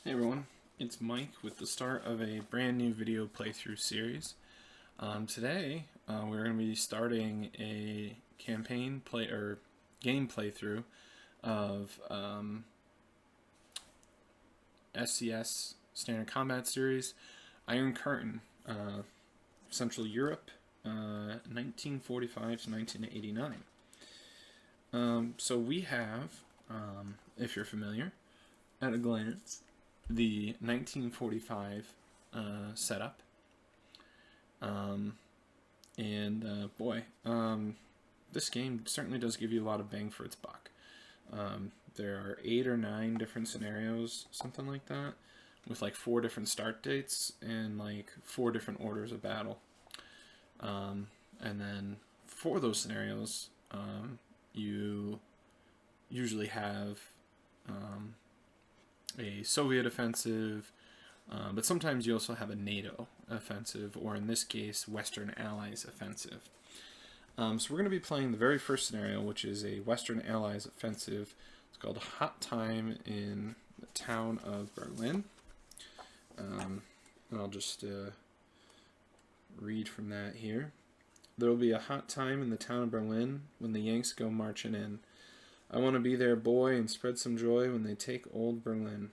Hey everyone, it's Mike with the start of a brand new video playthrough series. Today we're going to be starting a game playthrough of SCS Standard Combat Series Iron Curtain, Central Europe, 1945 to 1989. So we have, if you're familiar, at a glance, the 1945 setup, this game certainly does give you a lot of bang for its buck. There are 8 or 9 different scenarios, something like that, with like 4 different start dates and like 4 different orders of battle. And then for those scenarios, you usually have a Soviet offensive, but sometimes you also have a NATO offensive, or in this case, Western Allies offensive. So we're going to be playing the very first scenario, which is a Western Allies offensive. It's called Hot Time in the town of Berlin. And I'll just read from that here. There will be a hot time in the town of Berlin when the Yanks go marching in. I want to be their boy and spread some joy when they take old Berlin.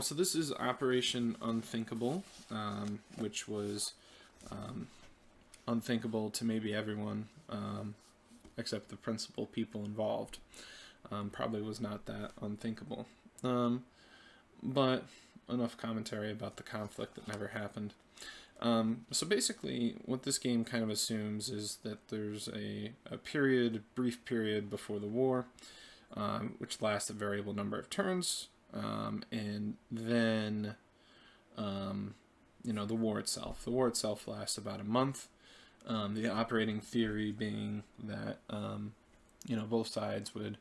So this is Operation Unthinkable, which was unthinkable to maybe everyone except the principal people involved. Probably was not that unthinkable. But enough commentary about the conflict that never happened. So basically, what this game kind of assumes is that there's a brief period before the war, which lasts a variable number of turns, and then, the war itself. The war itself lasts about a month. The operating theory being that, both sides would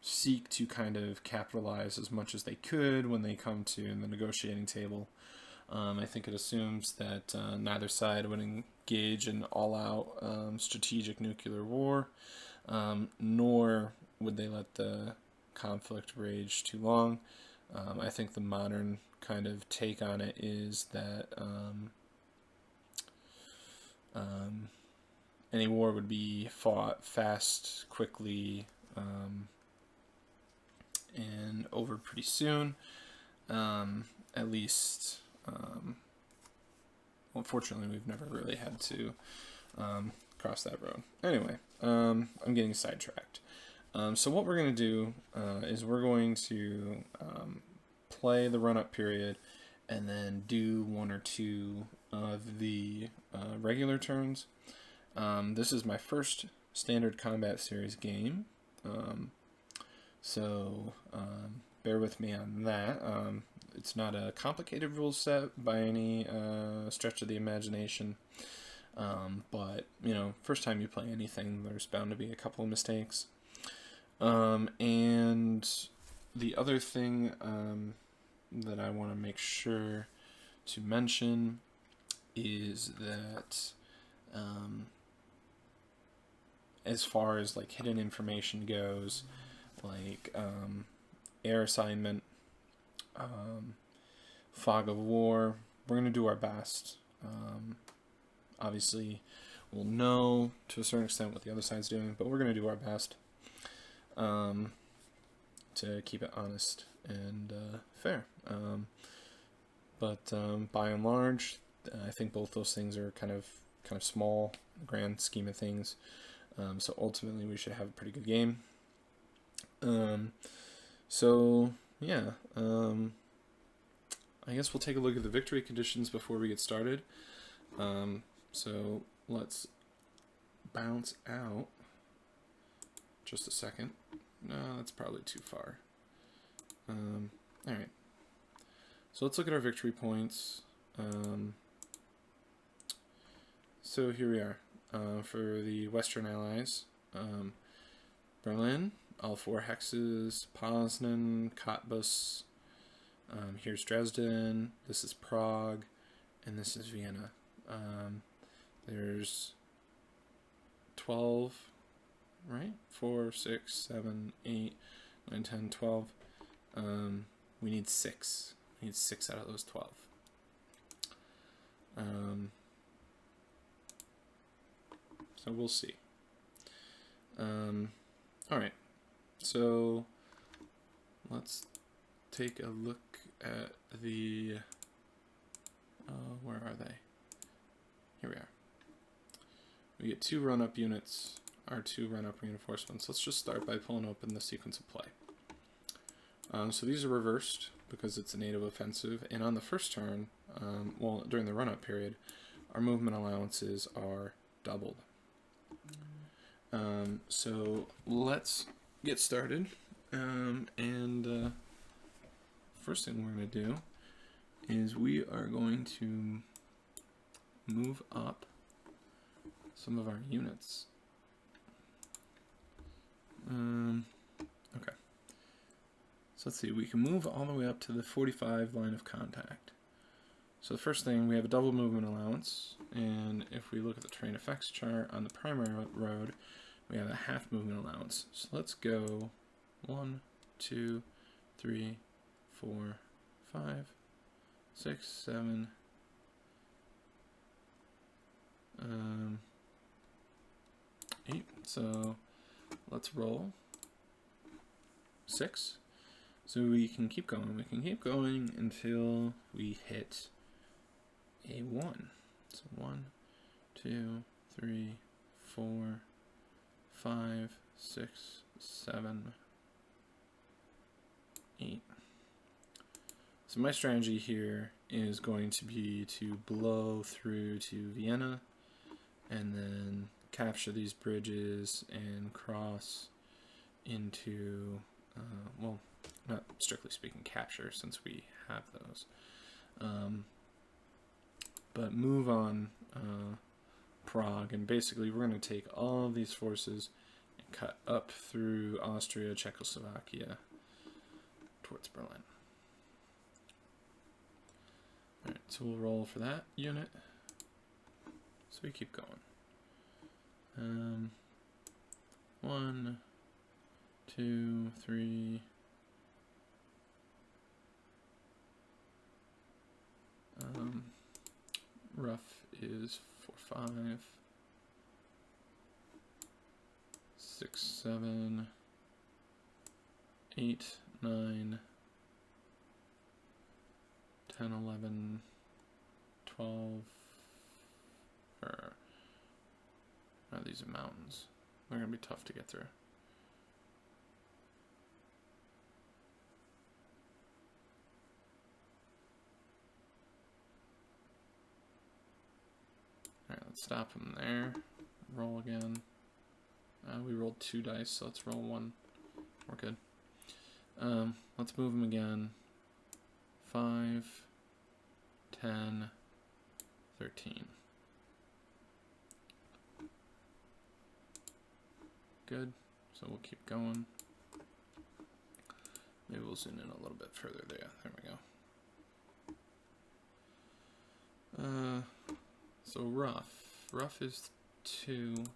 seek to kind of capitalize as much as they could when they come to the negotiating table. I think it assumes that neither side would engage in all-out strategic nuclear war, nor would they let the conflict rage too long. I think the modern kind of take on it is that any war would be fought fast, quickly, and over pretty soon, at least. Unfortunately, we've never really had to cross that road. Anyway, I'm getting sidetracked. So what we're going to do is we're going to play the run-up period and then do 1 or 2 of the regular turns. This is my first Standard Combat Series game, so bear with me on that. It's not a complicated rule set by any stretch of the imagination, but, first time you play anything, there's bound to be a couple of mistakes. And the other thing that I want to make sure to mention is that as far as like hidden information goes, like air assignment, fog of war, we're going to do our best. Obviously, we'll know to a certain extent what the other side's doing, but we're going to do our best to keep it honest and fair. But by and large, I think both those things are kind of small, grand scheme of things. So ultimately, we should have a pretty good game. I guess we'll take a look at the victory conditions before we get started. So let's bounce out. Just a second. No, that's probably too far. Alright. So let's look at our victory points. So here we are. For the Western Allies, Berlin, all 4 hexes, Poznan, Cottbus, here's Dresden, this is Prague, and this is Vienna. There's 12, right? 4, 6, 7, 8, 9, 10, 12. we need 6. We need 6 out of those 12. So we'll see. Alright, so let's take a look at the, where are they? Here we are. We get 2 run-up units, our 2 run-up reinforcements. Let's just start by pulling open the sequence of play. So these are reversed because it's a native offensive, and on the first turn, well, during the run-up period, our movement allowances are doubled. So let's get started, and first thing we're going to do is we are going to move up some of our units. Okay. So let's see, we can move all the way up to the 45 line of contact. So the first thing, we have a double movement allowance, and if we look at the terrain effects chart on the primary road, we have a half movement allowance. So let's go 1, 2, 3, 4, 5, 6, 7, 8. So let's roll 6. So we can keep going. We can keep going until we hit a 1. So 1, 2, 3, 4, 5, 6, 7, 8. So my strategy here is going to be to blow through to Vienna and then capture these bridges and cross into, well, not strictly speaking capture since we have those, but move on Prague, and basically we're going to take all of these forces and cut up through Austria, Czechoslovakia towards Berlin. Alright, so we'll roll for that unit. So we keep going. 1, 2, 3. Rough is 4, 5, 6, 7, 8, 9, 10, 11, 12. These are mountains. They're going to be tough to get through. Alright, let's stop them there. Roll again. We rolled 2 dice, so let's roll 1. We're good. Let's move them again. 5, 10, 13. Good. So we'll keep going. Maybe we'll zoom in a little bit further there. There we go. So rough. Rough is 2.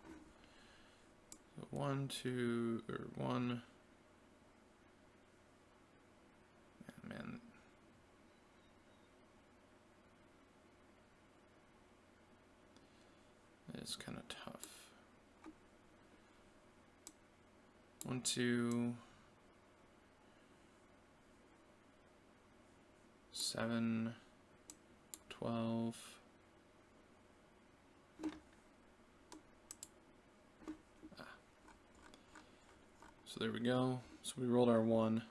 1, 2, or 1. Yeah, man. It's kind of tough. 1, 2, 7, 12. So there we go. So we rolled our 1.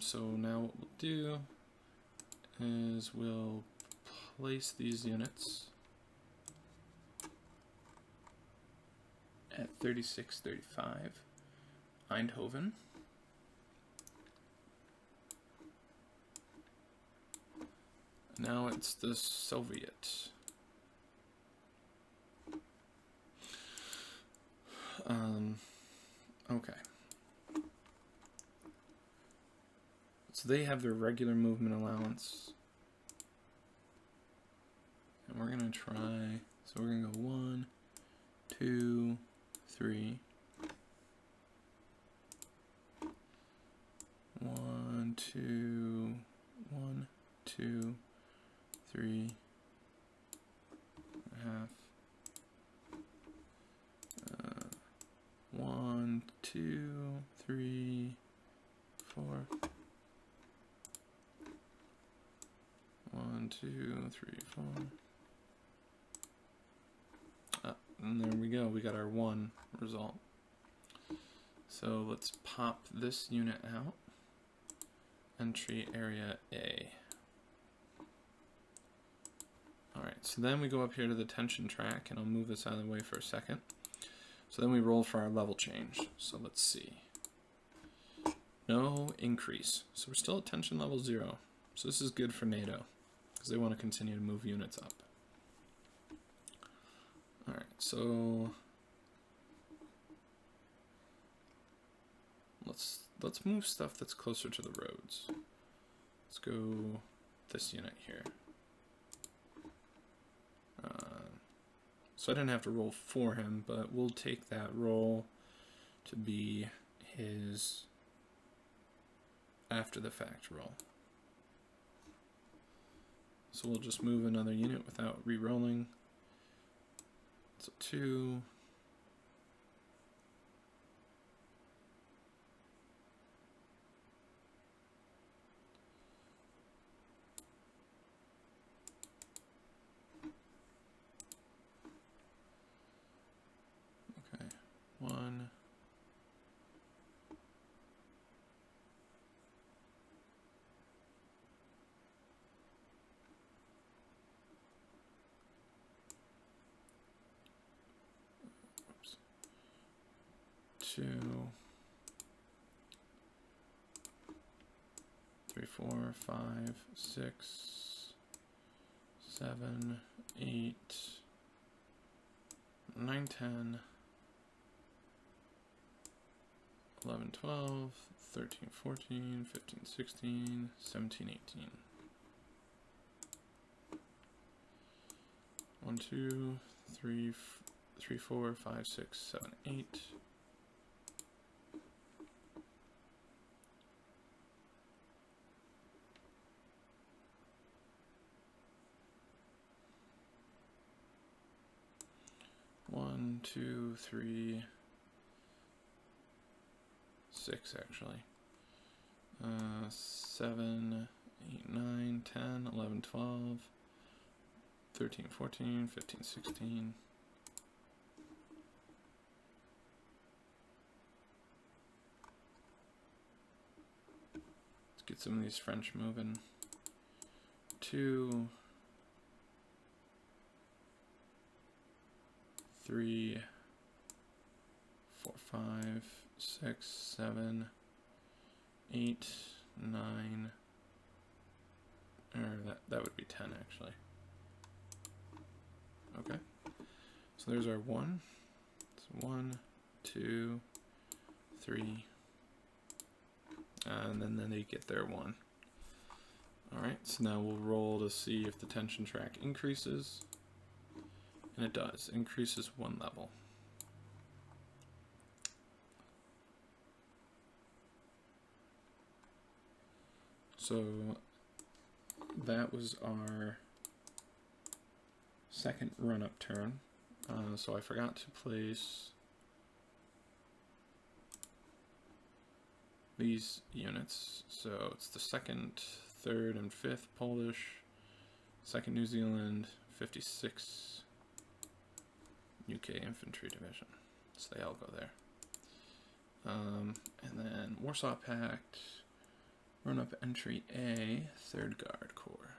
So now what we'll do is we'll place these units at 36, 35. Eindhoven. Now it's the Soviet. Okay. So they have their regular movement allowance. And we're going to try, so we're going to go 1, 2, 3. 1, 2, 1, 2, 3, half. 1, 2, 3, 4. 1, 2, 3, 4. And there we go. We got our 1 result. So let's pop this unit out. Entry area A. Alright, so then we go up here to the tension track, and I'll move this out of the way for a second. So then we roll for our level change. So let's see. No increase. So we're still at tension level 0. So this is good for NATO, because they want to continue to move units up. Alright, so let's move stuff that's closer to the roads. Let's go this unit here. So I didn't have to roll for him, but we'll take that roll to be his after the fact roll. So we'll just move another unit without re-rolling. So 2. Okay, 1. Oops. 2, 3, 4, 5, 6, 7, 8, 9, 10, 11, 12, 13, 14, 15, 16, 17, 18. 1, 2, 3, 4, 5, 6, 7, 8. 1, 2, 3, 6 actually. 7, 8, 9, 10, 11, 12, 13, 14, 15, 16. Let's get some of these French moving. 2, 3, 4, 5, 6, 7, 8, 9, or that would be 10 actually. Okay, so there's our 1. So 1, 2, 3, and then they get their 1. Alright, so now we'll roll to see if the tension track increases. And it does, increases 1 level. So that was our second run-up turn. So I forgot to place these units. So it's the 2nd, 3rd, and 5th Polish, 2nd New Zealand, 56 UK Infantry Division. So they all go there. And then Warsaw Pact, run up entry A, 3rd Guard Corps.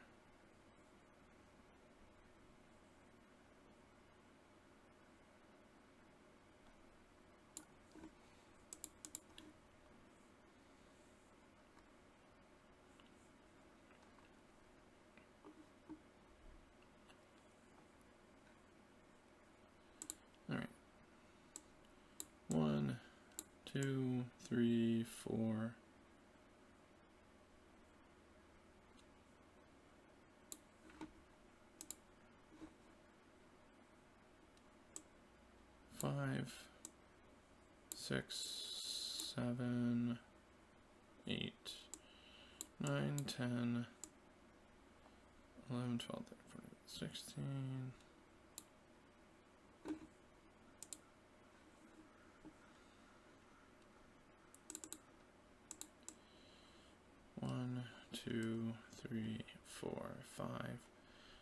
Alright. 1, 2, 3, 4. 5, 6, 7, 8, 9, 10, 11, 12, 13, 14, 16. One, 2, 3, 4, 5,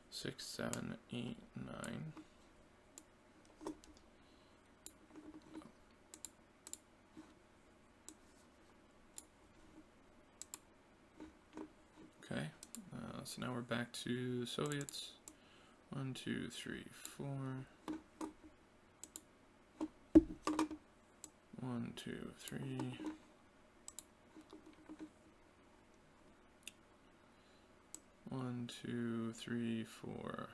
6, 7, 8, 9. Okay, so now we're back to Soviets. 1, 2, 3, 4. 1, 2, 3. 1, 2, 3, 4.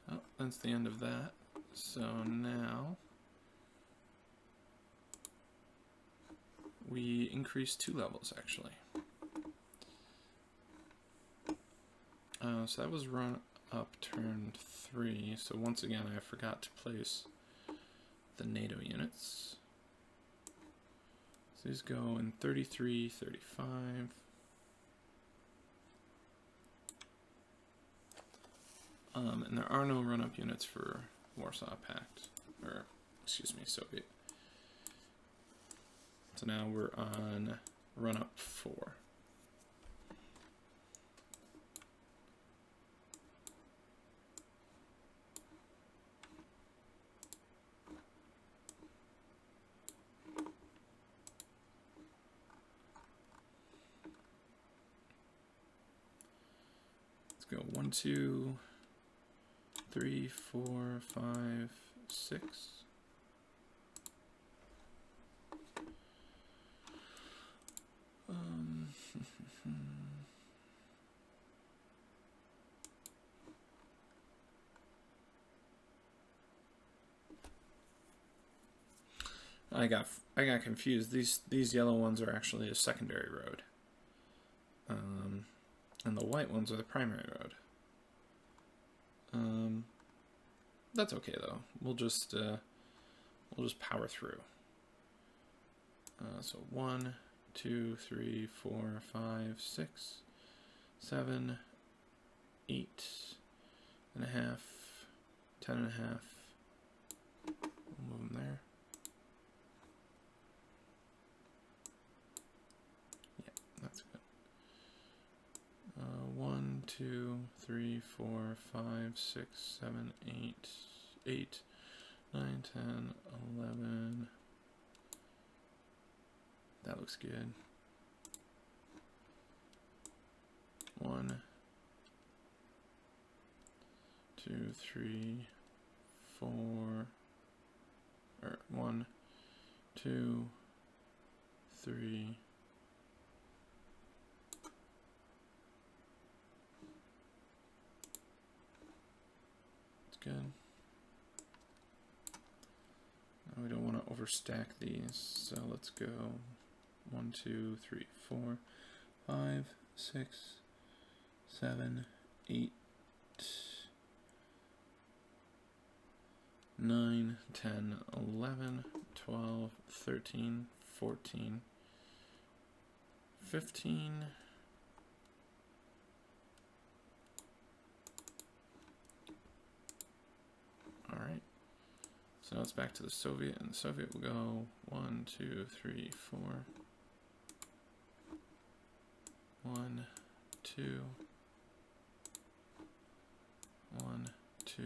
Oh, that's the end of that. So now we increase 2 levels actually. So that was run up turn 3. So once again, I forgot to place the NATO units. So these go in 33, 35. And there are no run-up units for Warsaw Pact, or excuse me, Soviet. So now we're on run-up 4. Let's go 1, 2, 3, 4, 5, 6. I got confused. These yellow ones are actually a secondary road, and the white ones are the primary road. That's okay though. We'll just power through. So 1, 2, 3, 4, 5, 6, 7, 8 and a half, 10 and a half. We'll move them there. Yeah, that's good. 1, 2, 3, 4, 5, 6, 7, 8, 9, 10, 11. That looks good. 1, 2, 3, 4, or 1, 2, 3. It's good. Now we don't want to overstack these, so let's go 1, 2, 3, 4, 5, 6, 7, 8, 9, 10, 11, 12, 13, 14, 15. All right. So now it's back to the Soviet, and the Soviet will go 1, 2, 3, 4. 1, 2, 1, 2,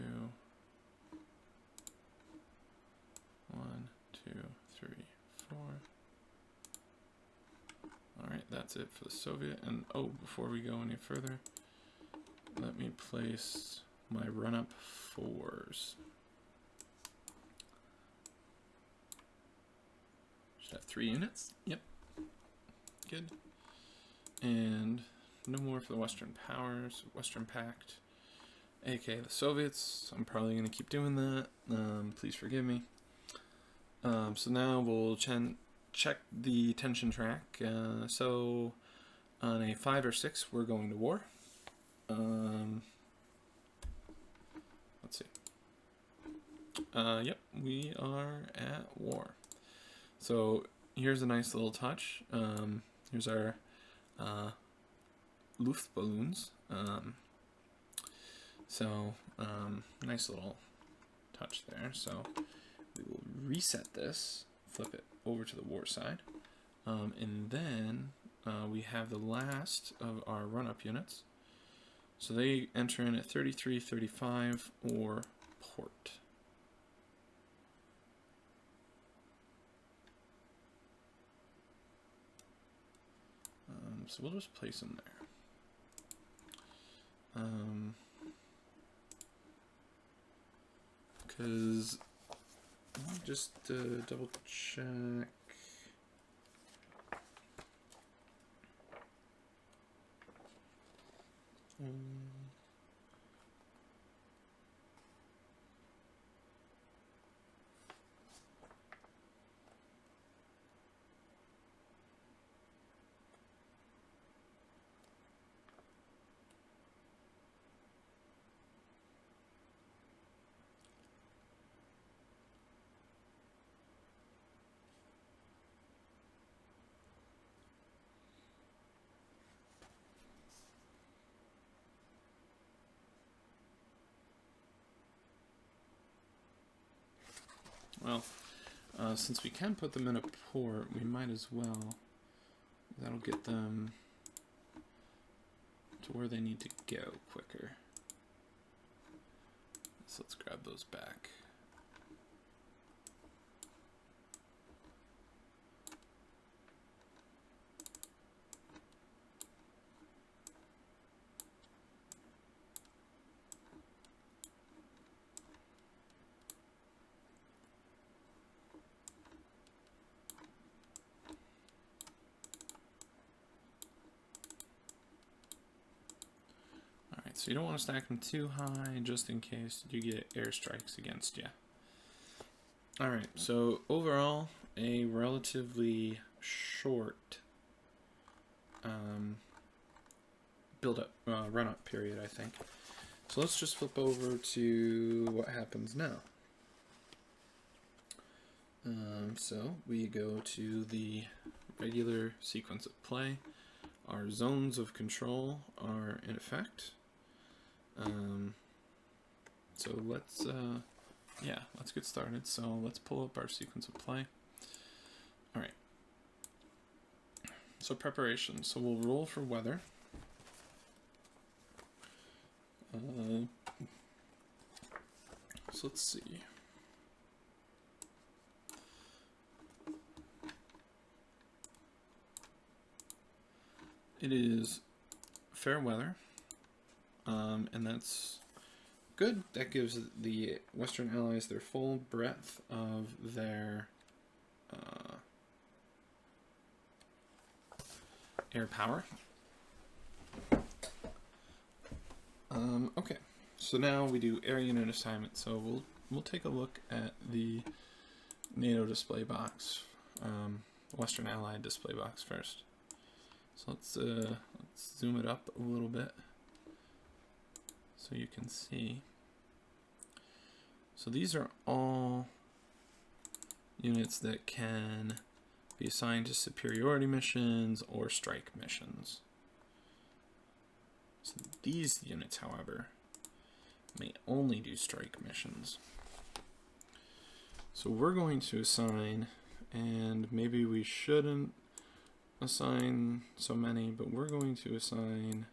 1, 2, 3, 4. All right, that's it for the Soviet. And oh, before we go any further, let me place my run-up 4s. Should have 3 units. Yep. Good. And no more for the Western powers, Western Pact, aka the Soviets. I'm probably going to keep doing that. Please forgive me. So now we'll check the tension track. So on a 5 or 6, we're going to war. Let's see. Yep, we are at war. So here's a nice little touch. Here's our Luftballons. Nice little touch there. So we will reset this, flip it over to the war side, and then we have the last of our run-up units. So they enter in at 33, 35, or port. So we'll just place them there. Because just double check. Well, since we can put them in a port, we might as well. That'll get them to where they need to go quicker. So let's grab those back. So you don't want to stack them too high, just in case you get airstrikes against you. Alright, so overall, a relatively short run-up period, I think. So let's just flip over to what happens now. So we go to the regular sequence of play. Our zones of control are in effect. So let's get started. So let's pull up our sequence of play. All right. So preparation. So we'll roll for weather. So let's see. It is fair weather. And that's good. That gives the Western Allies their full breadth of their air power. Okay, so now we do air unit assignment. So we'll take a look at the NATO display box, Western Allied display box first. So let's zoom it up a little bit, so you can see. So these are all units that can be assigned to superiority missions or strike missions. So these units, however, may only do strike missions. So we're going to assign, and maybe we shouldn't assign so many, but we're going to assign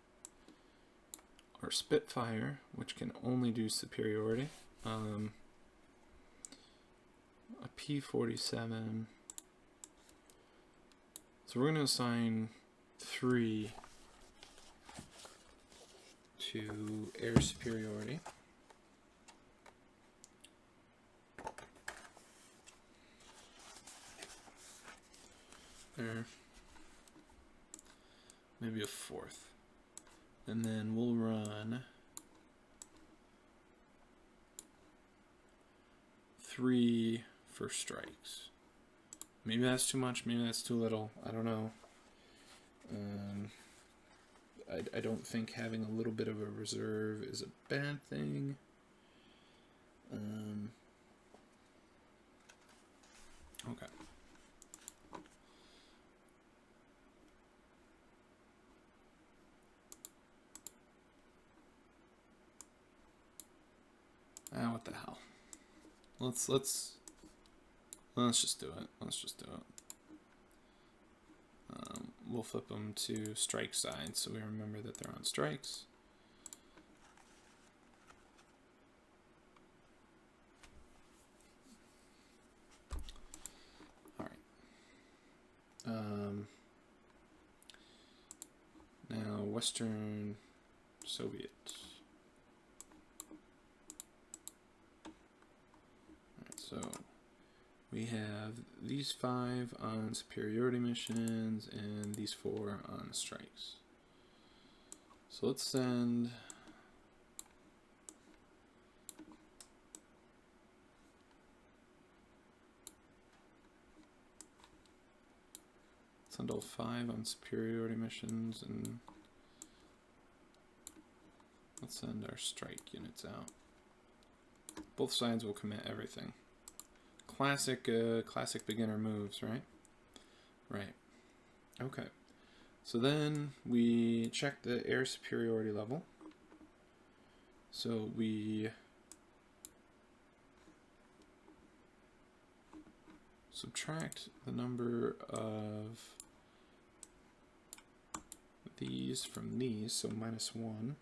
our Spitfire, which can only do superiority, a P-47. So we're going to assign 3 to air superiority. There. Maybe a 4th. And then we'll run 3 for strikes. Maybe that's too much, maybe that's too little. I don't know. I don't think having a little bit of a reserve is a bad thing. What the hell? Let's just do it. Let's just do it. We'll flip them to strike side so we remember that they're on strikes. All right. Now Western Soviet. All right, so we have these 5 on superiority missions and these 4 on strikes. So let's send all 5 on superiority missions, and let's send our strike units out. Both sides will commit everything. Classic beginner moves, right? Right. Okay. So then we check the air superiority level. So we subtract the number of these from these, so -1.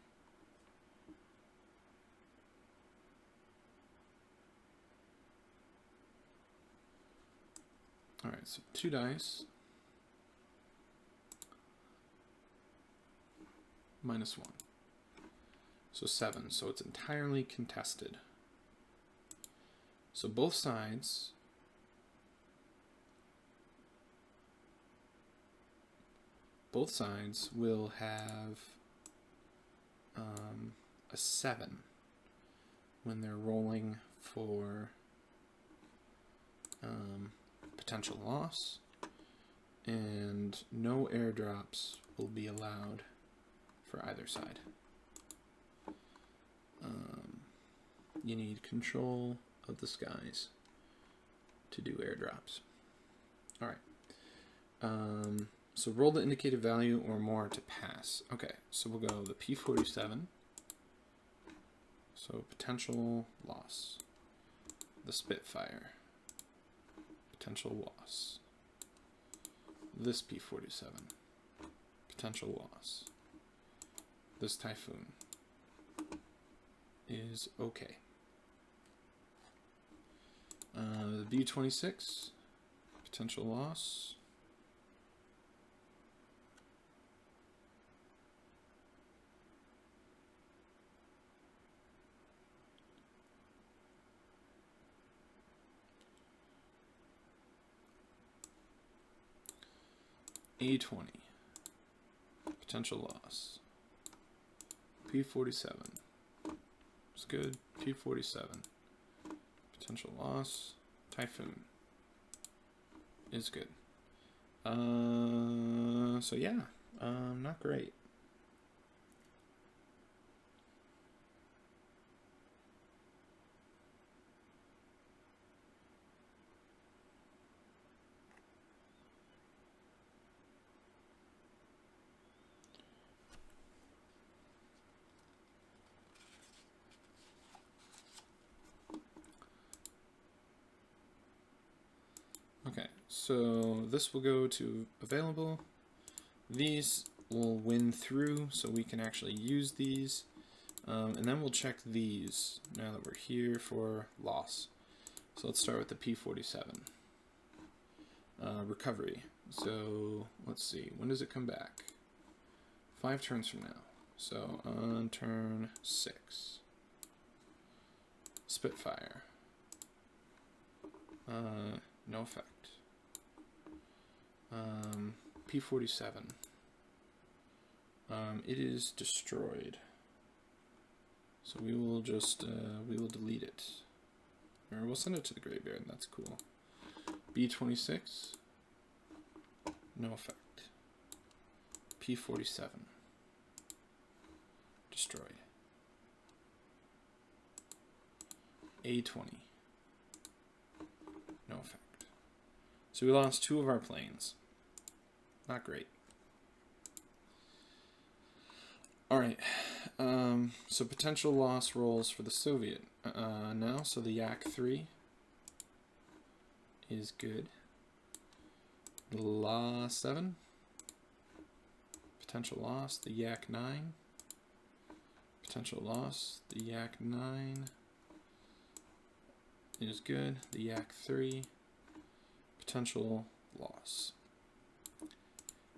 All right, so 2 dice, -1. So 7, so it's entirely contested. So both sides will have a 7 when they're rolling for potential loss, and no airdrops will be allowed for either side. You need control of the skies to do airdrops. All right. So roll the indicated value or more to pass. Okay, so we'll go the P-47. So potential loss. The Spitfire. Potential loss. This P-47. Potential loss. This Typhoon is okay. The B-26. Potential loss. A-20, potential loss. P-47, it's good. P-47, potential loss. Typhoon is good. So yeah, not great. Okay, so this will go to available. These will win through, so we can actually use these. And then we'll check these now that we're here for loss. So let's start with the P-47. Recovery. So let's see, when does it come back? 5 turns from now. So on turn 6. Spitfire. No effect. P-47. It is destroyed. So we will just, we will delete it. Or we'll send it to the graveyard, that's cool. B-26. No effect. P-47. Destroyed. A-20. No effect. So we lost 2 of our planes. Not great. Alright. So potential loss rolls for the Soviet now. So the Yak 3 is good. La 7, potential loss. The Yak 9, potential loss. The Yak 9 is good. The Yak 3, potential loss.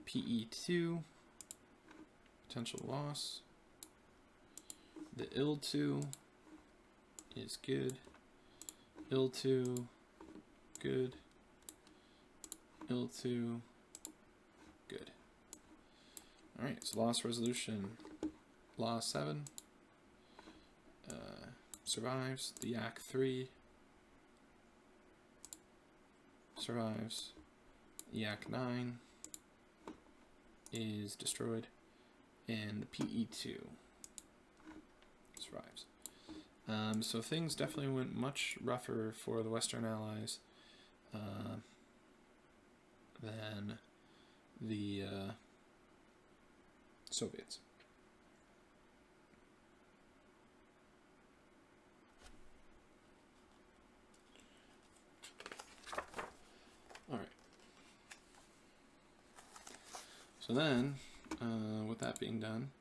PE2, potential loss. The IL2 is good. IL2, good. IL2, good. Alright, so loss resolution. Law 7 survives. The Yak 3 survives. Yak 9 is destroyed. And the PE2 survives. So things definitely went much rougher for the Western Allies than the Soviets. Alright. So then, with that being done,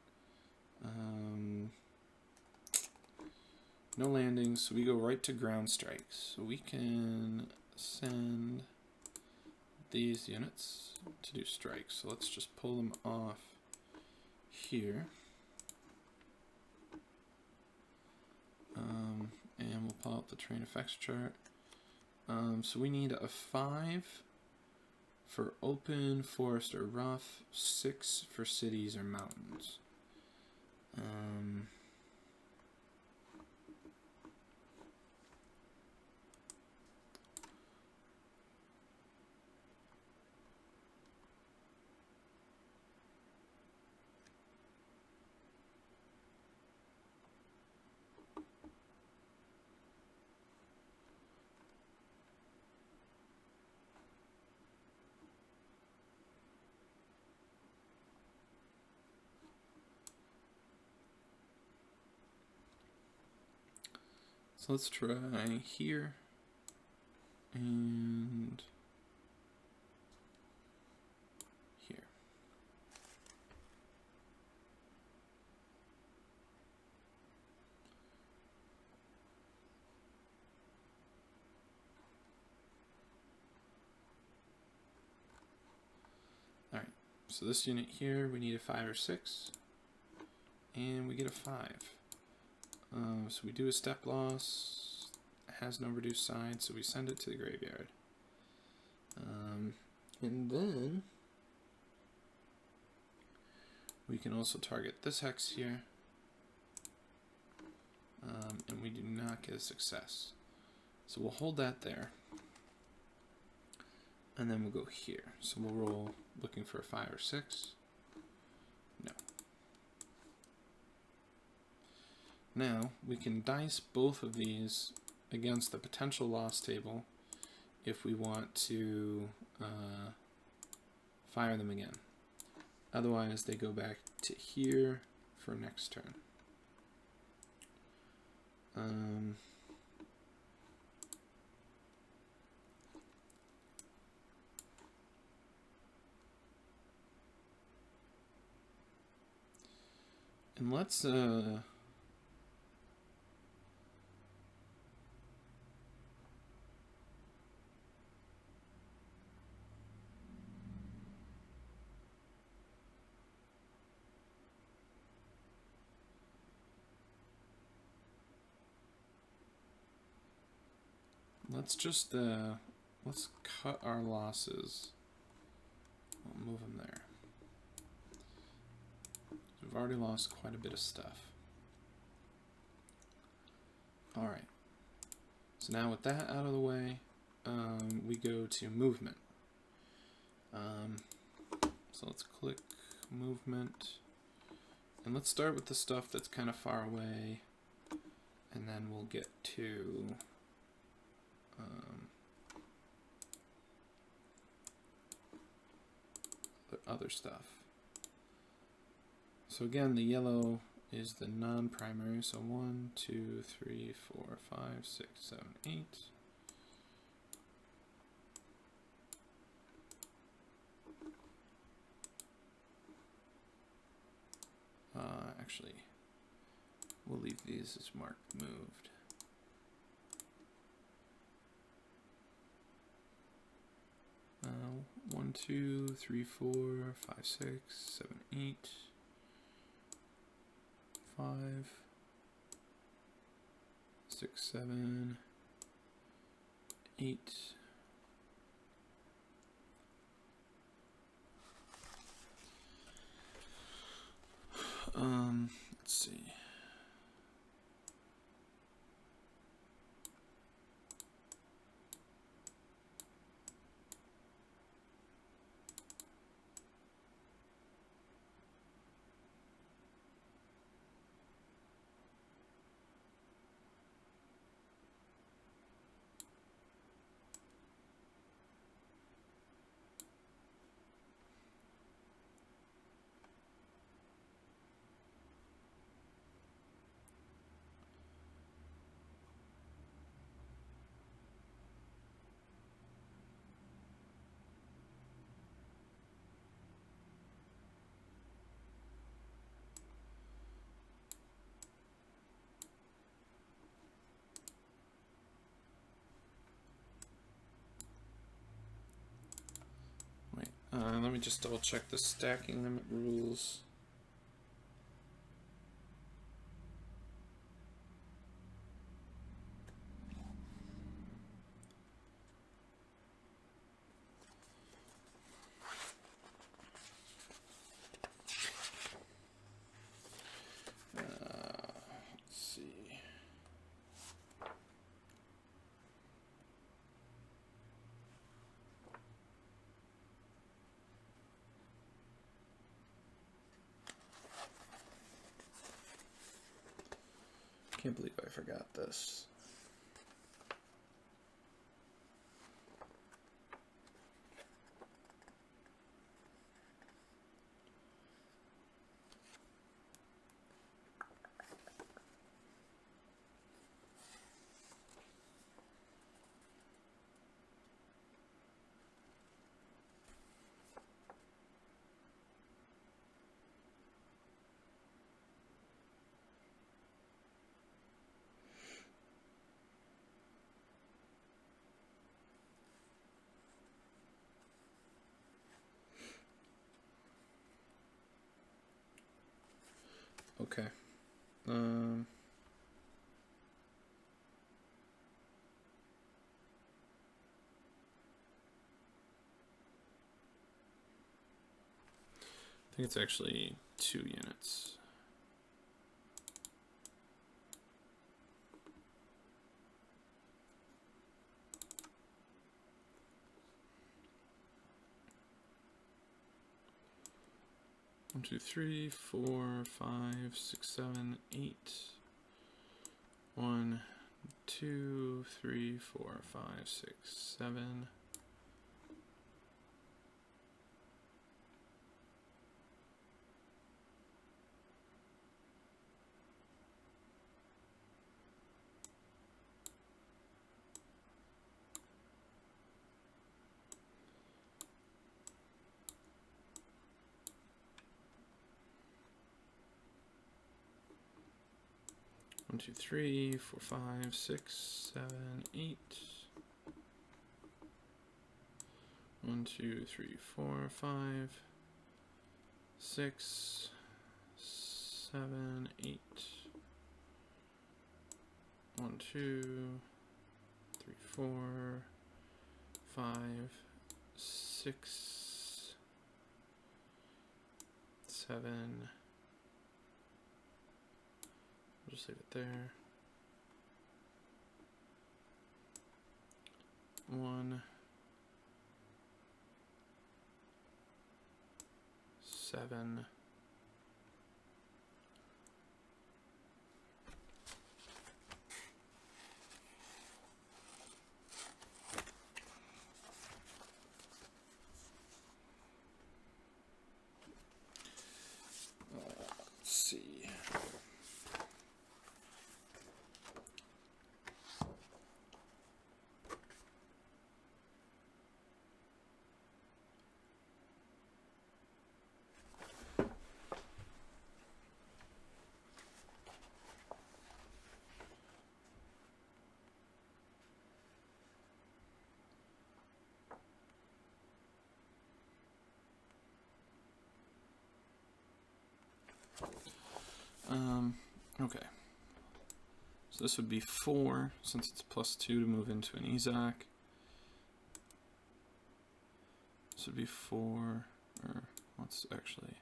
no landings, so we go right to ground strikes. So we can send these units to do strikes. So let's just pull them off here. And we'll pull out the terrain effects chart. So we need a 5 for open, forest, or rough, 6 for cities or mountains. So let's try here and here. All right, so this unit here, we need a 5 or 6, and we get a 5. So we do a step loss, has no reduced side, so we send it to the graveyard. And then we can also target this hex here, and we do not get a success. So we'll hold that there, and then we'll go here. So we'll roll looking for a 5 or 6. No. Now, we can dice both of these against the potential loss table if we want to fire them again. Otherwise, they go back to here for next turn. And let's just let's cut our losses. We'll move them there. We've already lost quite a bit of stuff. Alright, so now with that out of the way, we go to movement. So let's click movement, and let's start with the stuff that's kind of far away, and then we'll get to the other stuff. So again, the yellow is the non-primary, so 1, 2, 3, 4, 5, 6, 7, 8. Actually, we'll leave these as marked moved. Uh, 1, 2, 3, 4, 5, 6, 7, 8, 5, 6, 7, 8. Let's see. Let me just double check the stacking limit rules. Let's see. Can't believe I forgot this. Okay. I think it's actually 2 units. One, 2, 3, 4, 5, 6, 7, 8. 1, 2, 3, 4, 5, 6, 7. One, 2, 3, 4, 5, 6, 7, 8. 1, 2, 3, 4, 5, 6, 7, 8. 1, 2, 3, 4, 5, 6, 7. We'll just leave it there. 1, 7. Let's see. Okay. So this would be 4, since it's +2 to move into an EZOC. This would be 4, or let's actually...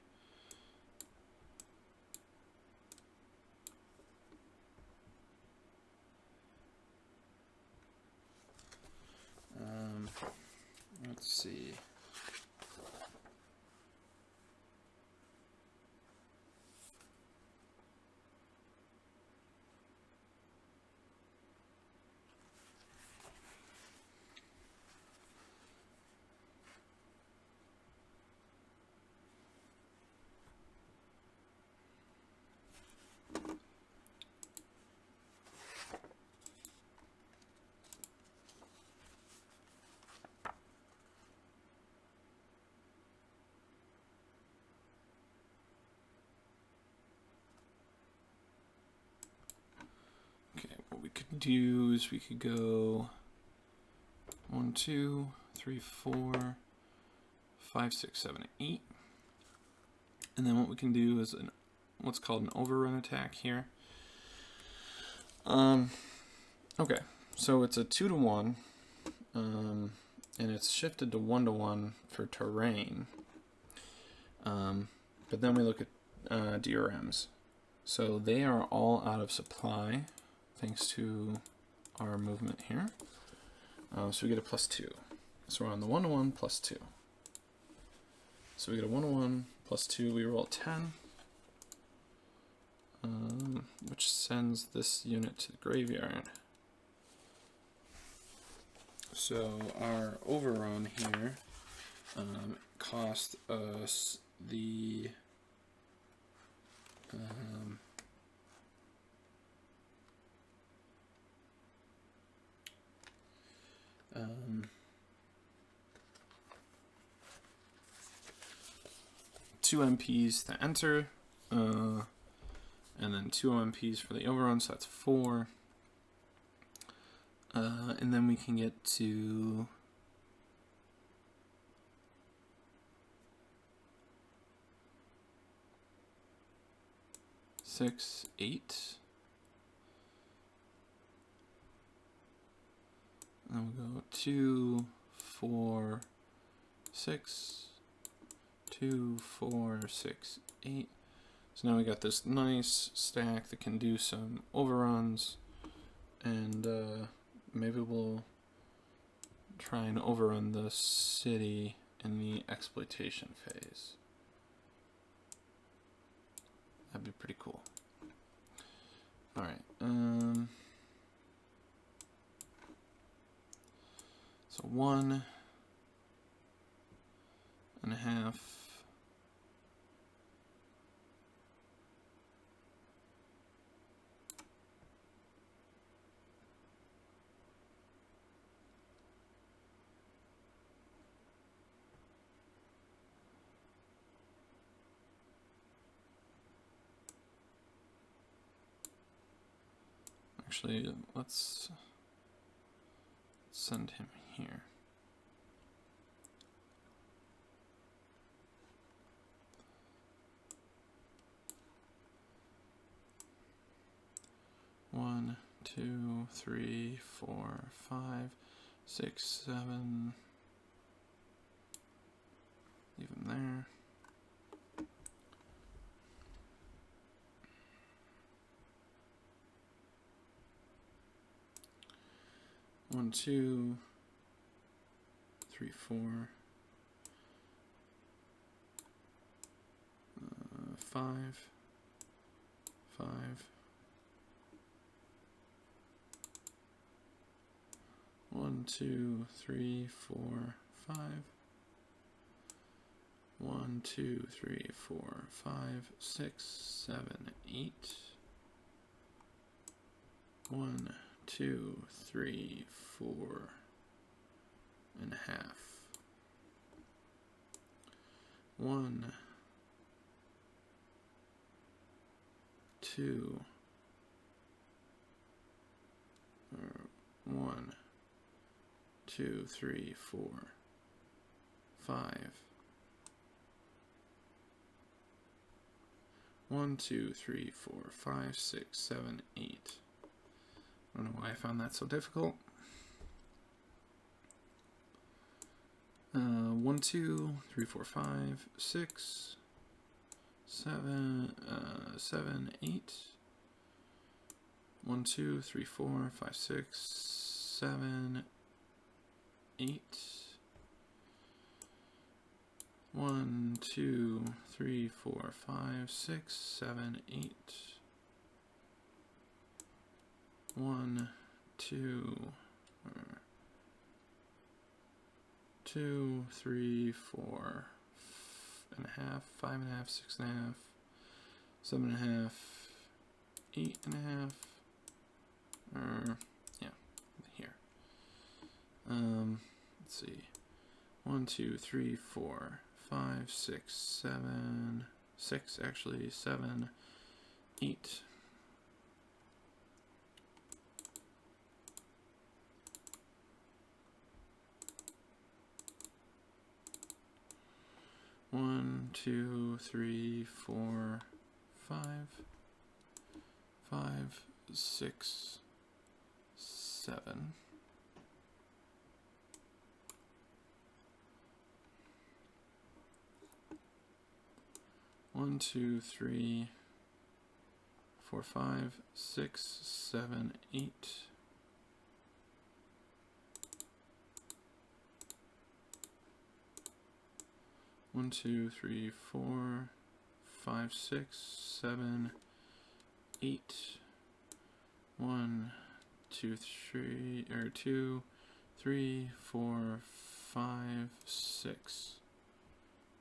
let's see. What we could do is we could go 1, 2, 3, 4, 5, 6, 7, 8. And then what we can do is what's called an overrun attack here. Okay, so it's a 2 to 1, and it's shifted to 1 to 1 for terrain. But then we look at DRMs. So they are all out of supply, thanks to our movement here. So we get a +2. So we're on the 1 to 1 +2. So we get a 1 to 1 +2. We roll 10, which sends this unit to the graveyard. So our overrun here cost us the 2 MPs to enter, and then 2 MPs for the overrun, so that's 4. And then we can get to 6, 8. And then we'll go 2, 4, 6, 2, 4, 6, 8. So now we got this nice stack that can do some overruns, and maybe we'll try and overrun the city in the exploitation phase. That'd be pretty cool. Alright, so 1.5. Actually, let's send him here. One, 2, 3, 4, 5, 6, 7. Leave him there. One, 2, 3, 4, 5, 5. 1, 2, 3, 4, 5. 1, 2, 3, 4, 5, 6, 7, 8. 1, 2, 3, 4.5. 1, 2, 1, 2, 3, 4, 5. 1, 2, 3, 4, 5, 6, 7, 8. I don't know why I found that so difficult. 1, 2, 3, 4, 5, 6, 7, 7, 8. 1, 2, 3, 4, 5, 6, 7, 8. 1, 2, 3, 4, 5, 6, 7, 8. 1, 2, 2, 3, 4 and a half, 5 and a half, 6 and a half, 7 and a half, 8 and a half. Yeah, here. Let's see. 1, 2, 3, 4, 5, 6, 7, 6 actually, 7, 8. 1, 2, 3, 4, 5, 5, 6, 7. 1, 2, 3, 4, 5, 6, 7, 8. 1, 2, 3, 4, 5, 6, 7, 8. 1, 2, 3, or 2, 3, 4, 5, 6,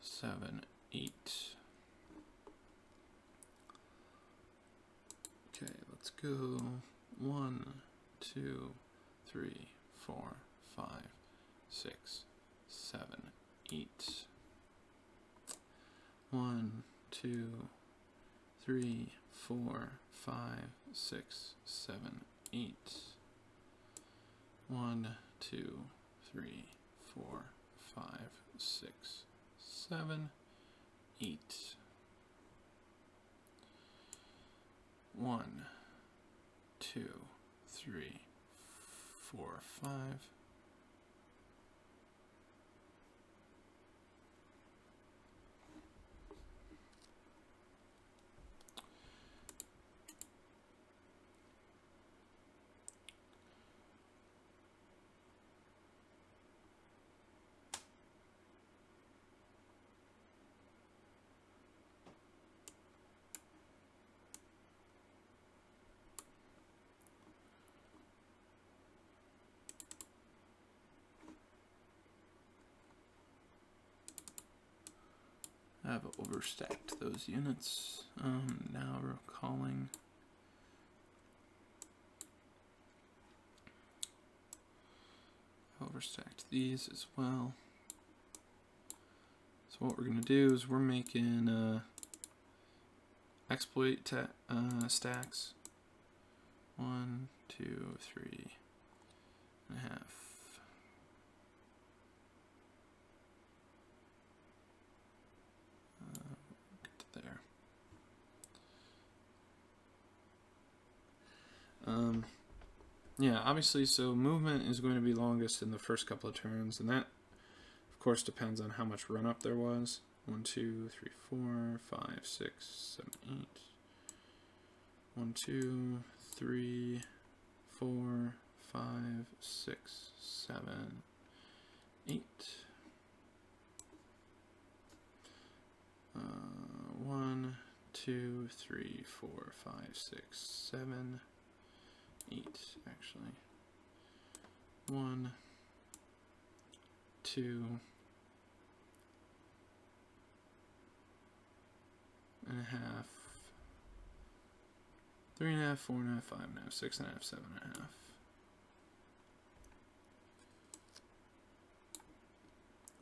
7, 8. Okay, let's go. 1, 2, 3, 4, 5, 6, 7, 8. 1, 2, 3, 4, 5, 6, 7, 8. 1, 2, 3, 4, 5, 6, 7, 8. 1, 2, 3, 4, 5. I've overstacked those units. Now recalling. Overstacked these as well. So what we're going to do is we're making exploit stacks. 1, 2, 3 and a half. Get to there. Yeah, obviously, so movement is going to be longest in the first couple of turns, and that, of course, depends on how much run-up there was. 1, 2, 3, 4, 5, 6, 7, 8. 1, 2, 3, 4, 5, 6, 7, 8. 1, 2, 3, 4, 5, 6, 7, 8, actually. 1, 2, and a half, 3 and a half, 4 and a half, 5 and a half, 6 and a half, 7 and a half.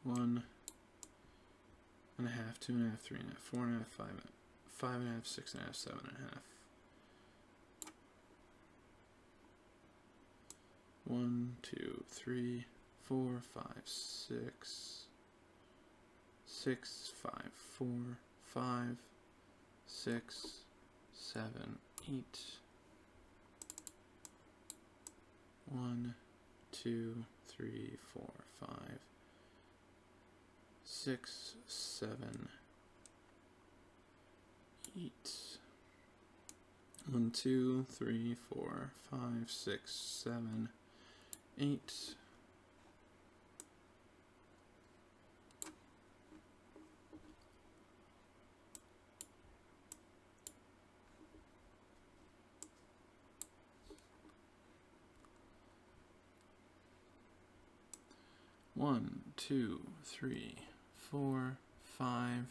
1 and a half, 2 and a half, 3 and a half, 4 and a half, 5 and a half, 6 and a half, 7 and a half. 1, 2, 3, 4, 5, 6, 6, 5, 4, 5, 6, 7, 8. 1, 2, 3, 4, 5, 6, 7, 8. 1, 2, 3, 4, 5, 6, 7, 8. 1, 2, 3, 4, 5,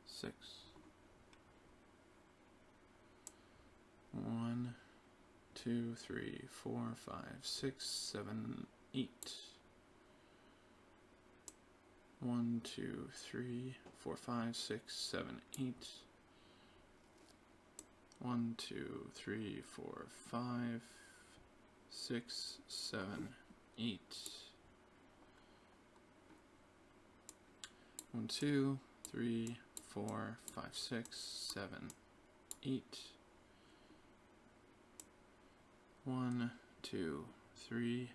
6. 1, 2, 3, 4, 5, 6, 7, 8. 1, 2, 3, 4, 5, 6, 7, 8. 1, 2, 3, 4, 5, 6, 7, 8. 1, 2, 3, 4, 5, 6, 7, 8. 1, 2, 3,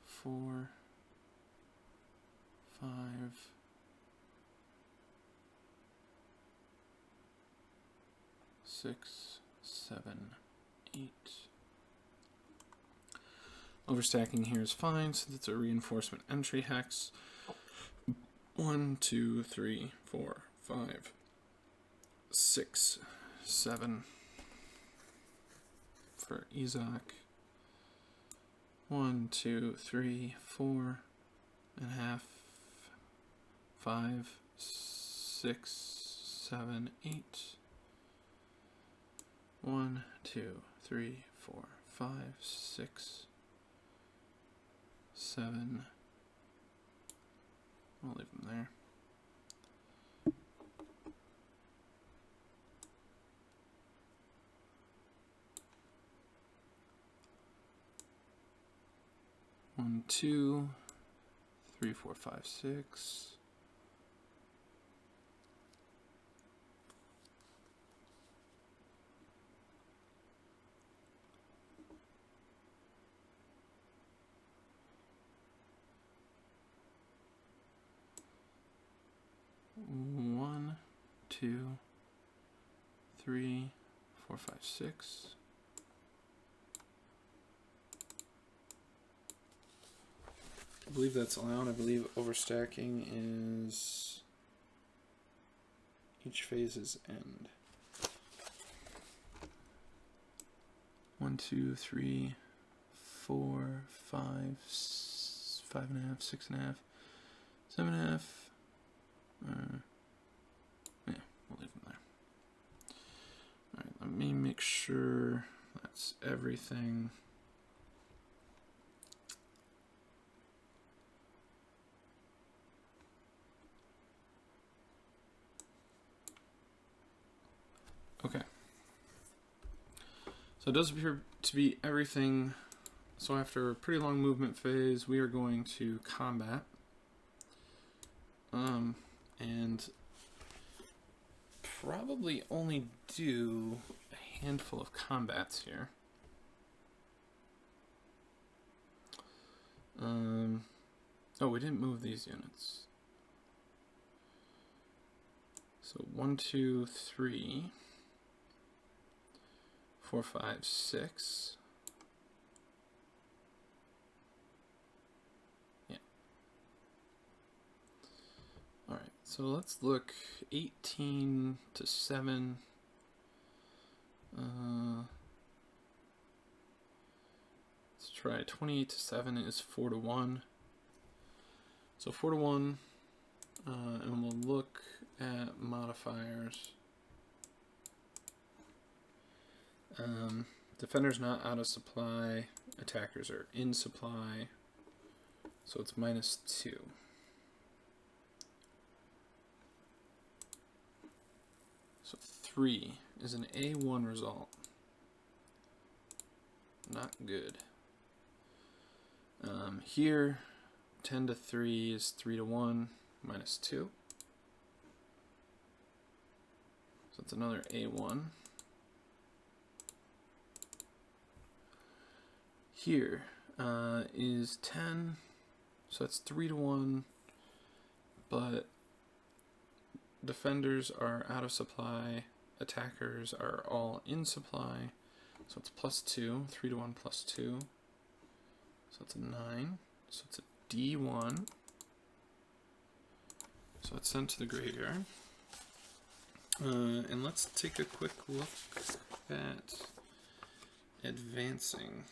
4, 5, 6, 7, 8. Overstacking here is fine, so that's a reinforcement entry hex. 1, 2, 3, 4, 5, 6, 7 for Izak. 1, 2, 3, 4 and a half, 5, 6, 7, 8. 1, 2, 3, 4, 5, 6, 7. I'll leave them there. One, 2, 3, 4, 5, 6. 1, 2, 3, 4, 5, 6. I believe that's allowed. I believe overstacking is each phase's end. 1, 2, 3, 4, 5, 5.5, 6.5, 7.5. Yeah, we'll leave them there. Alright, let me make sure that's everything. Okay. So it does appear to be everything. So after a pretty long movement phase, we are going to combat. And probably only do a handful of combats here. Oh, we didn't move these units. So 1, 2, 3, 4, 5, 6. Yeah. All right. So let's look 18 to 7. Let's try 28 to 7 is 4 to 1. So 4 to 1, and we'll look at modifiers. Defenders not out of supply, attackers are in supply, so it's -2. So 3 is an A1 result. Not good. Here, 10 to 3 is 3 to 1 minus 2. So it's another A1. Here is 10, so that's 3 to 1, but defenders are out of supply, attackers are all in supply, so it's plus 2, 3 to 1 plus 2, so it's a 9, so it's a D1, so it's sent to the graveyard. And let's take a quick look at advancing.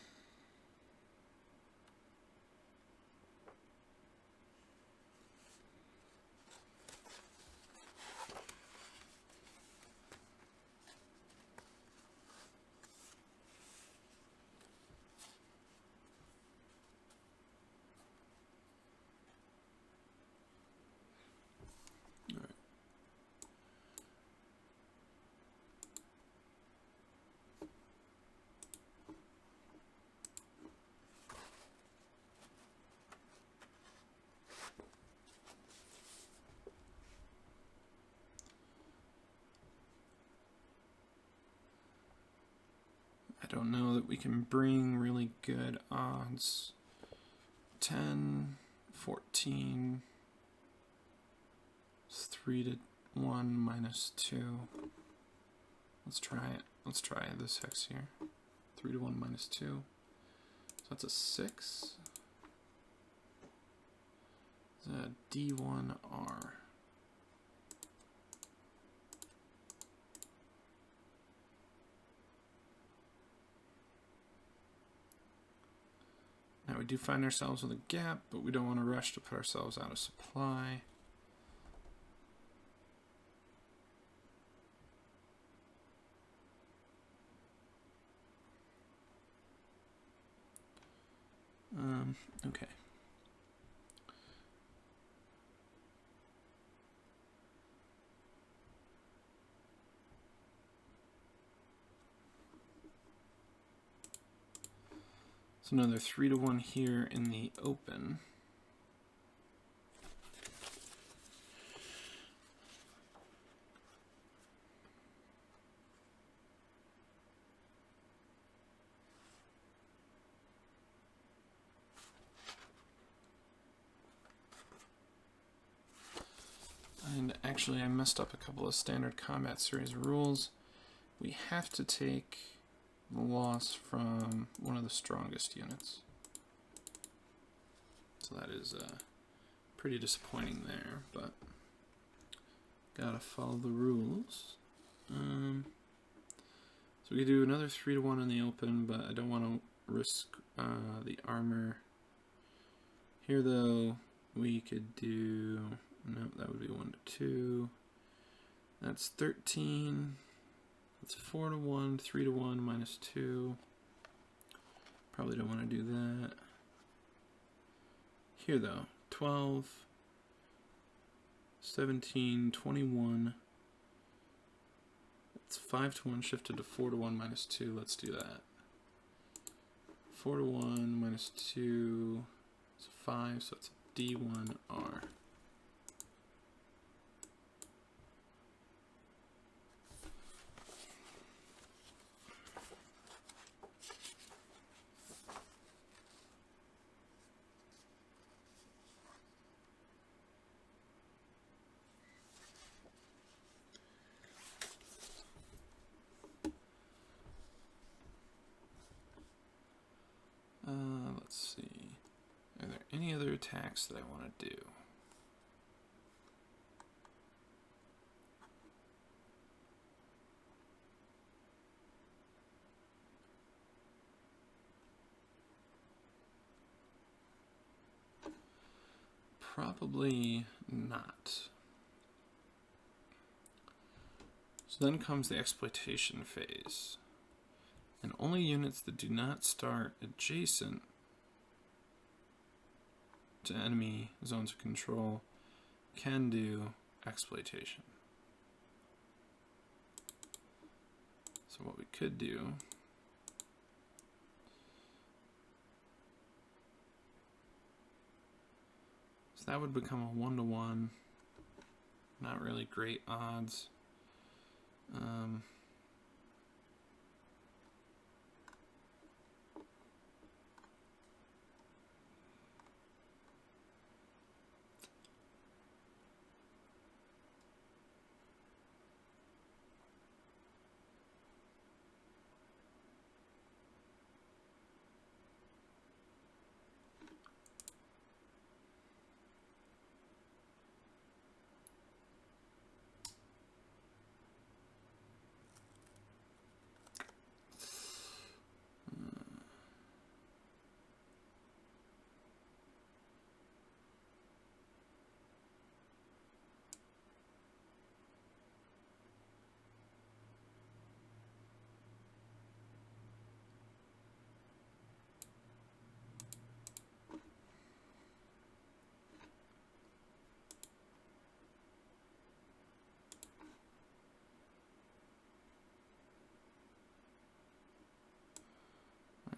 I don't know that we can bring really good odds. 10, 14, 3 to 1 minus 2. Let's try it. Let's try this hex here. 3 to 1 minus 2. So that's a 6. It's a D1R. Now we do find ourselves with a gap, but we don't want to rush to put ourselves out of supply. Okay. So another 3 to 1 here in the open. And actually I messed up a couple of standard combat series rules. We have to take the loss from one of the strongest units. So that is pretty disappointing there, but gotta follow the rules. So we could do another 3 to 1 in the open, but I don't want to risk the armor. Here though, we could do, no, that would be 1 to 2. That's 13. That's 4 to 1, 3 to 1 minus 2. Probably don't want to do that. Here though, 12, 17, 21. It's 5 to 1 shifted to 4 to 1 minus 2. Let's do that. 4 to 1 minus 2 is 5, so it's D1R. Let's see. Are there any other attacks that I want to do? Probably not. So then comes the exploitation phase. And only units that do not start adjacent to enemy zones of control can do exploitation. So what we could do that would become a 1-to-1. Not really great odds.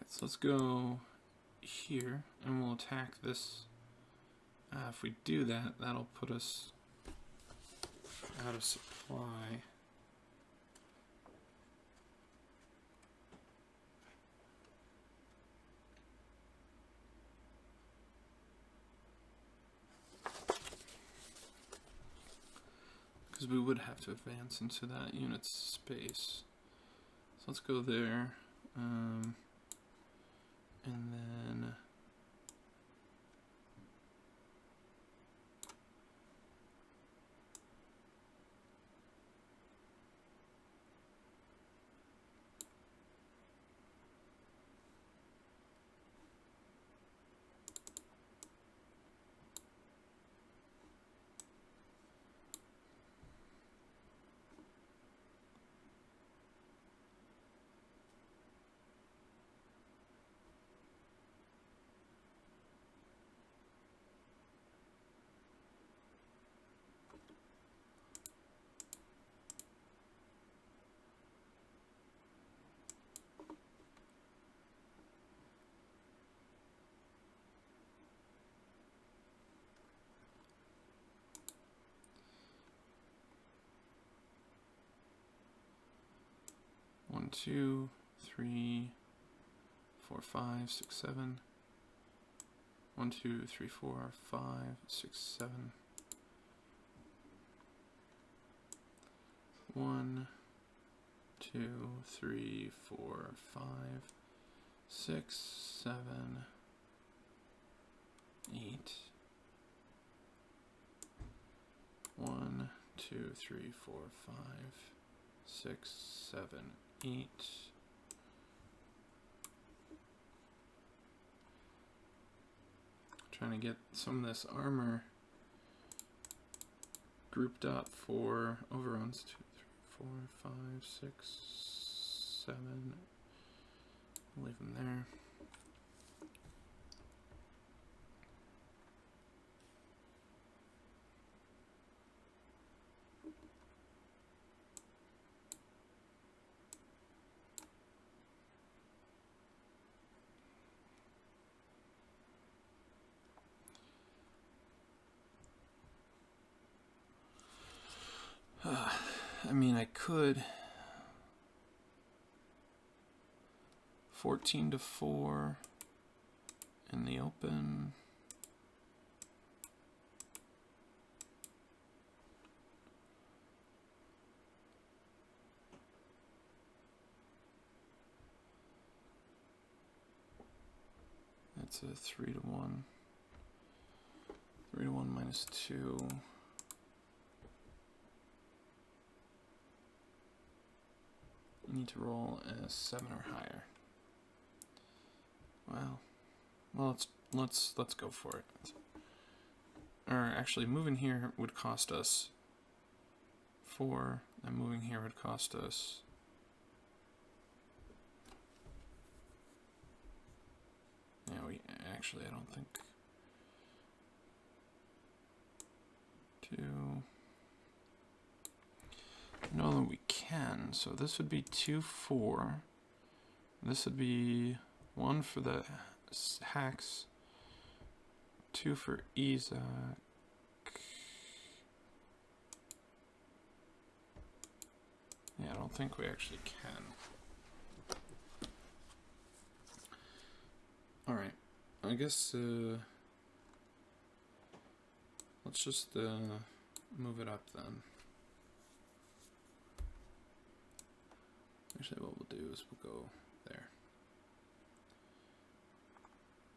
So let's go here, and we'll attack this. If we do that, that'll put us out of supply. Because we would have to advance into that unit's space. So let's go there. And then one, 2, 3, 4, 5, 6, 7. 1, 2, 3, 4, 5, 6, 7. 1, 2, 3, 4, 5, 6, 7, 8. 1, 2, 3, 4, 5, 6, 7, 8. Trying to get some of this armor grouped up for overruns. 2, 3, 4, 5, 6, 7. Leave them there. I mean, I could 14-4 in the open. That's a 3-1. 3-1 minus 2. You need to roll a 7 or higher. Well, let's go for it. Or actually, moving here would cost us 4, and moving here would cost us I don't think 2. No, that we can. So this would be 2, 4. This would be 1 for the hacks, 2 for Isaac. Yeah, I don't think we actually can. Alright, I guess let's just move it up then. Actually, what we'll do is we'll go there.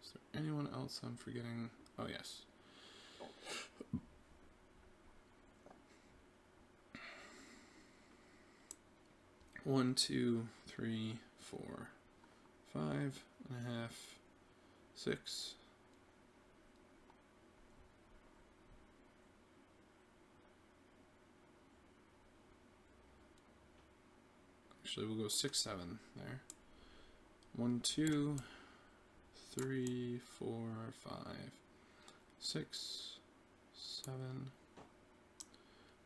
Is there anyone else I'm forgetting? Oh, yes. One, 2, 3, 4, 5.5, 6. Actually, we'll go 6, 7 there. 1, 2, 3, 4, 5, 6, 7.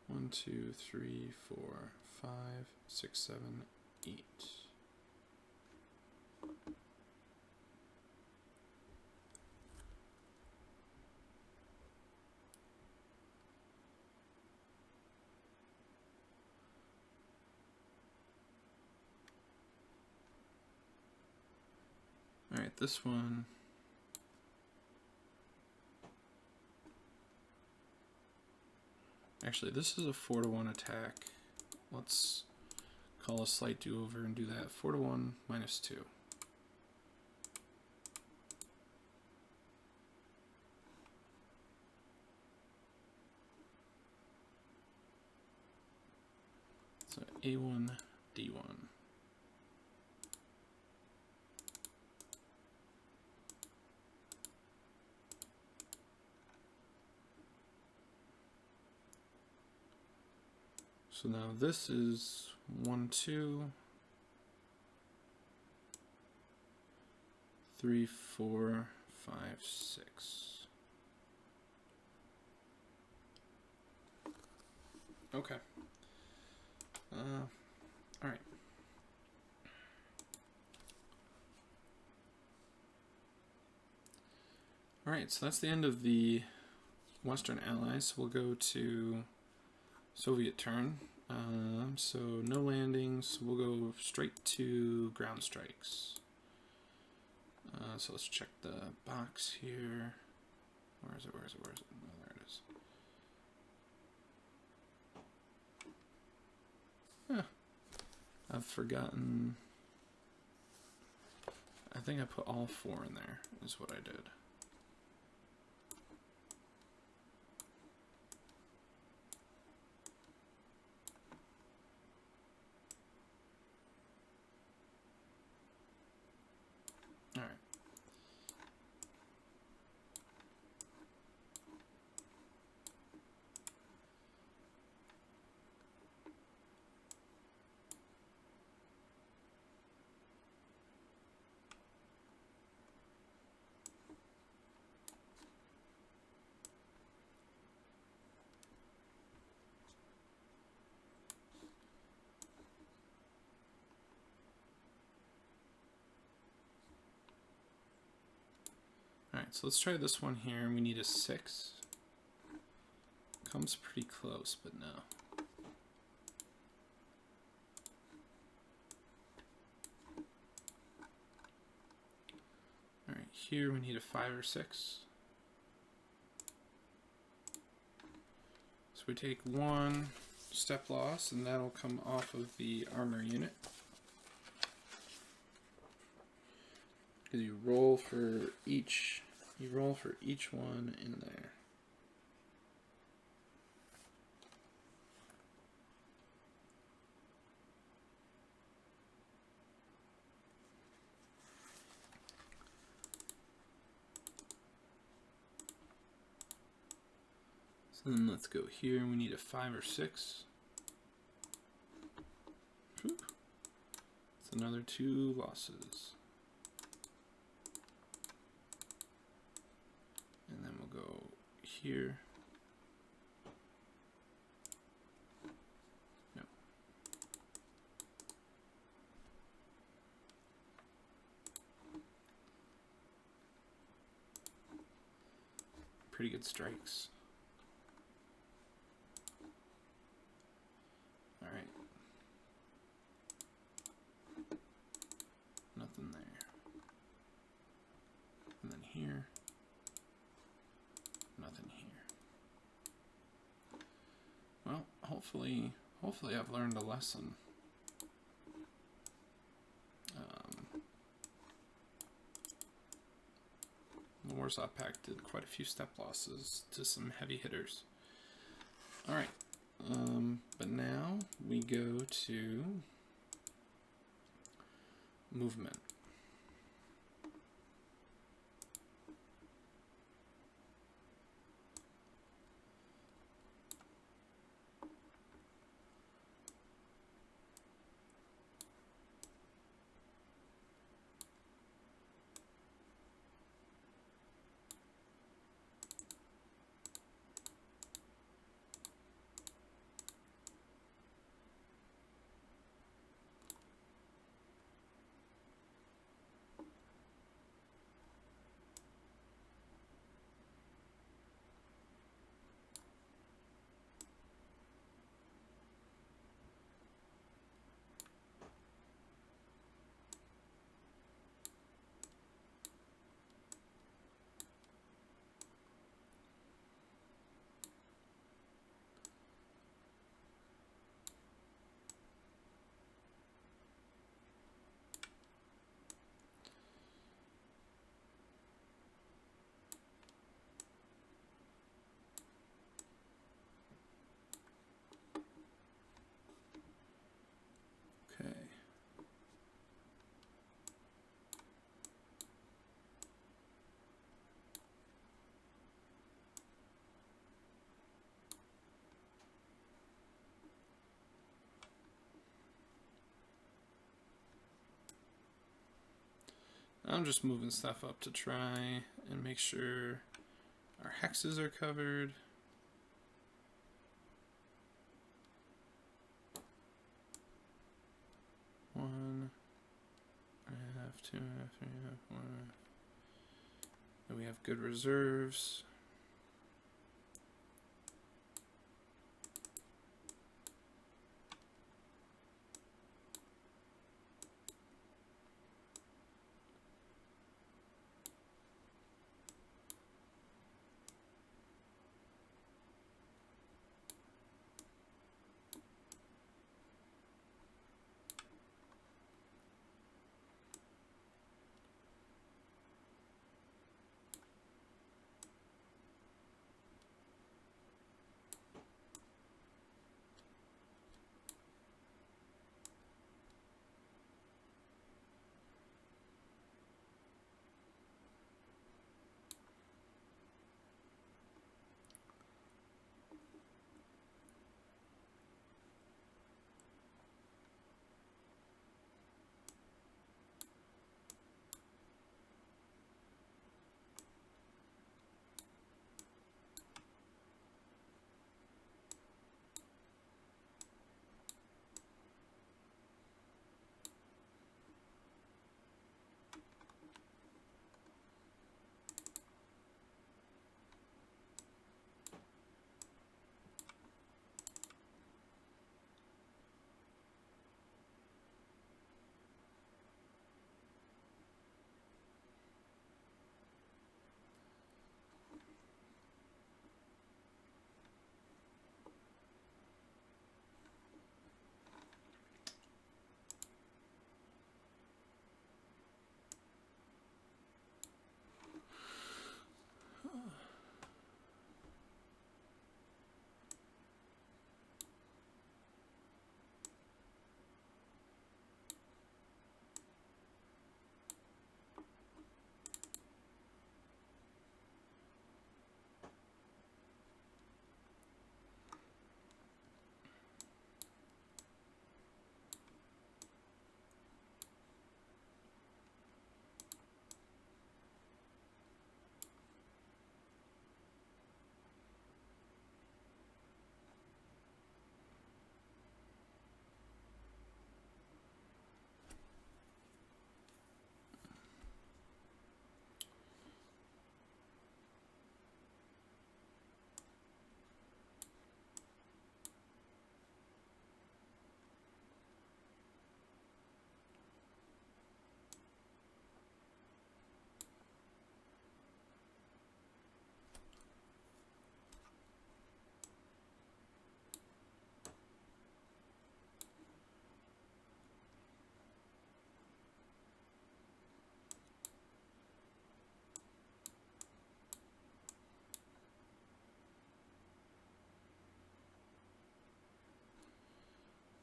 1, 2, 3, 4, 5, 6, 7, 8. Alright, this one. Actually, this is a 4-to-1 attack. Let's call a slight do-over and do that. 4-to-1 minus 2. So A1, D1. So now this is 1, 2, 3, 4, 5, 6. Okay. All right. All right, so that's the end of the Western Allies. We'll go to Soviet turn. So no landings. We'll go straight to ground strikes. So let's check the box here. Where is it? Where is it? Where is it? Oh, there it is. Huh. I've forgotten. I think I put all 4 in there, is what I did. Alright. Alright, so let's try this one here. We need a 6. Comes pretty close, but no. Alright, here we need a 5 or 6. So we take 1 step loss, and that'll come off of the armor unit. Because you roll for each one in there. So then let's go here. We need a 5 or 6. Whew. It's another 2 losses. And then we'll go here. No. pretty good strikes. Alright. Nothing there. And then here. Nothing here. Well, hopefully I've learned a lesson. The Warsaw Pact did quite a few step losses to some heavy hitters. Alright, but now we go to movement. Okay. I'm just moving stuff up to try and make sure our hexes are covered. One, and a half, 2 and a half, 3 and a half, 1 and a half. And we have good reserves.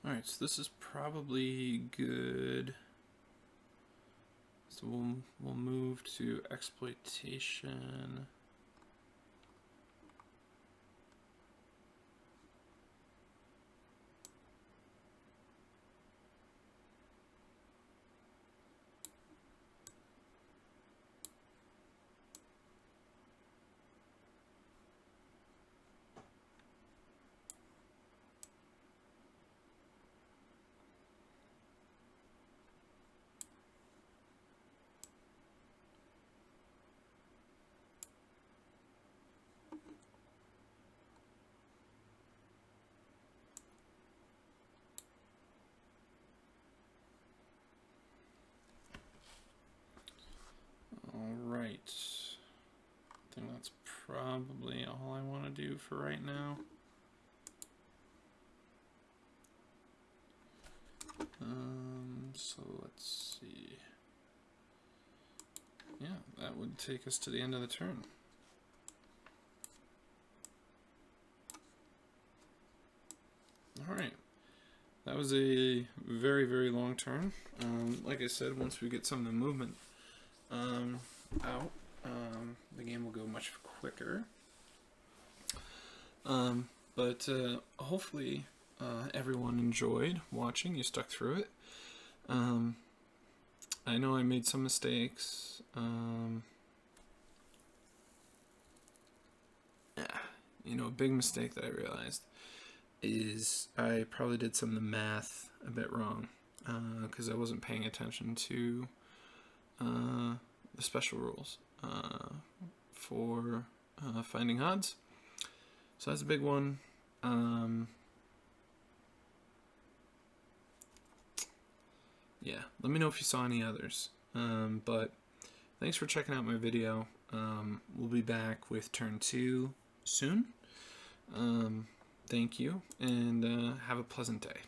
Alright, so this is probably good. So we'll move to exploitation. Alright, I think that's probably all I want to do for right now. So let's see. Yeah, that would take us to the end of the turn. Alright, that was a very, very long turn. Like I said, once we get some of the movement out, the game will go much quicker. But hopefully everyone enjoyed watching. You stuck through it. I know I made some mistakes. You know, a big mistake that I realized is I probably did some of the math a bit wrong because I wasn't paying attention to the special rules for finding odds. So that's a big one. Yeah, let me know if you saw any others. But thanks for checking out my video. We'll be back with turn 2 soon. Thank you, and have a pleasant day.